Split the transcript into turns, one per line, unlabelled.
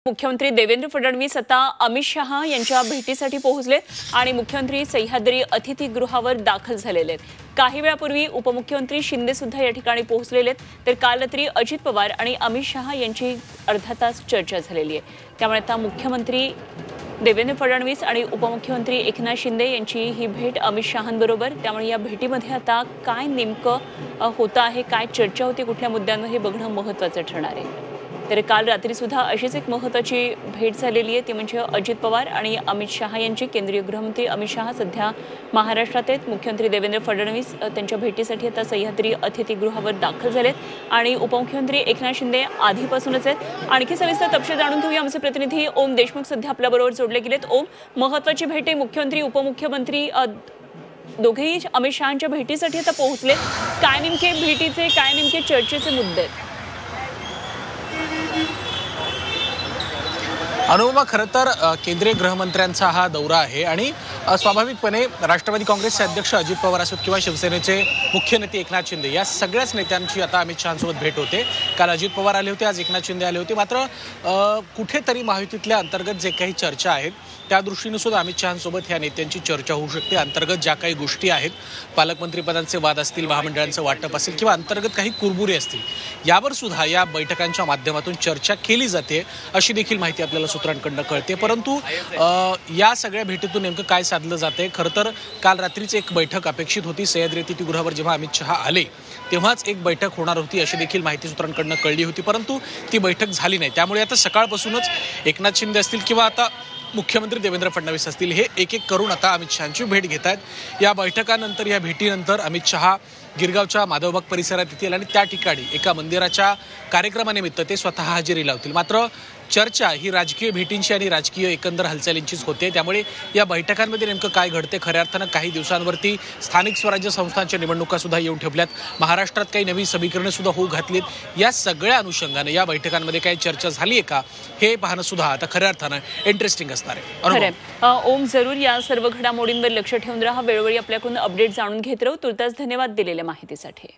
मुख्यमंत्री देवेंद्र फडणवीस आता अमित शहा यांच्या भेटीसाठी पोहोचले आणि मुख्यमंत्री सह्याद्री अतिथीगृहावर दाखल झालेले आहेत। काही वेळापूर्वी उपमुख्यमंत्री शिंदे सुद्धा या ठिकाणी पोहोचलेले आहेत। तर काल रात्री अजित पवार आणि अमित शहा यांची अर्धा तास चर्चा झालेली आहे। त्यामुळे आता मुख्यमंत्री देवेंद्र फडणवीस आणि उपमुख्यमंत्री एकनाथ शिंदे यांची ही भेट अमित शहांबरोबर। त्यामुळे या भेटीमध्ये आता काय नेमकं होतं आहे, काय चर्चा होती, कुठल्या मुद्द्यांवर हे बघणं महत्त्वाचं ठरणार आहे। तर काल रात्री सुद्धा अशीच एक महत्त्वाची भेट झालेली आहे, ती म्हणजे अजित पवार आणि अमित शहा यांची। केंद्रीय गृहमंत्री अमित शहा सध्या महाराष्ट्रात आहेत। मुख्यमंत्री देवेंद्र फडणवीस त्यांच्या भेटीसाठी आता सह्याद्री अतिथीगृहावर दाखल झालेत आणि उपमुख्यमंत्री एकनाथ शिंदे आधीपासूनच आहेत। आणखी सविस्तर तपशील जाणून घेऊया। आमचे प्रतिनिधी ओम देशमुख सध्या आपल्याबरोबर जोडले गेलेत। ओम, महत्त्वाची भेट आहे, मुख्यमंत्री उपमुख्यमंत्री दोघेही अमित शहांच्या भेटीसाठी आता पोहोचले। काय नेमके भेटीचे, काय नेमके चर्चेचे मुद्दे आहेत?
अनुपमा, खरं तर केंद्रीय गृहमंत्र्यांचा हा दौरा आहे आणि स्वाभाविकपणे राष्ट्रवादी काँग्रेसचे अध्यक्ष अजित पवार असोत किंवा शिवसेनेचे मुख्य नेते एकनाथ शिंदे या सगळ्याच नेत्यांची आता अमित शहांसोबत भेट होते। काल अजित पवार आले होते, आज एकनाथ शिंदे आले होते। मात्र कुठेतरी महायुतीतल्या अंतर्गत जे काही चर्चा आहेत त्या दृष्टीने सुद्धा अमित शहांसोबत ह्या नेत्यांची चर्चा होऊ शकते। अंतर्गत ज्या काही गोष्टी आहेत, पालकमंत्रीपदांचे वाद असतील, महामंडळांचं वाटप असेल किंवा अंतर्गत काही कुरबुरे असतील, यावर सुद्धा या बैठकांच्या माध्यमातून चर्चा केली जाते अशी देखील माहिती आपल्याला सूत्रांकडून कळते। परंतु या सगळ्या भेटीतून नेमकं काय साधलं जाते? खरं तर काल रात्रीच एक बैठक अपेक्षित होती। सह्याद्री अतिथीगृहावर जेव्हा अमित शहा आले तेव्हाच एक बैठक होणार होती अशी देखील माहिती सूत्रांकडून कळली होती, परंतु ती बैठक झाली नाही। त्यामुळे आता सकाळपासूनच एकनाथ शिंदे असतील किंवा आता मुख्यमंत्री देवेंद्र फडणवीस असतील, हे एक एक करून आता अमित शहांची भेट घेत आहेत। या बैठकानंतर, या भेटीनंतर अमित शहा गिरगावच्या माधवबाग परिसरात येतील आणि त्या ठिकाणी एका मंदिराच्या कार्यक्रमानिमित्त ते स्वतः हजेरी लावतील। मात्र चर्चा ही राजकीय भेटींची आणि राजकीय एकंदर हालचालींचीच होते। त्यामुळे या बैठकांमध्ये नेमकं काय घडते, खऱ्या अर्थानं काही दिवसांवरती स्थानिक स्वराज्य संस्थांच्या निवडणुका सुद्धा येऊन ठेवल्यात, महाराष्ट्रात काही नवी समीकरणं सुद्धा होऊ घातलीत। या सगळ्या अनुषंगाने या बैठकांमध्ये काही चर्चा झाली आहे का, हे पाहणं सुद्धा आता खऱ्या अर्थानं इंटरेस्टिंग असणार आहे।
ओम, जरूर या सर्व घडामोडींवर लक्ष ठेवून राहा, वेळोवेळी आपल्याकडून अपडेट जाणून घेत राहू। तुर्तास धन्यवाद दिलेल्या माहितीसाठी।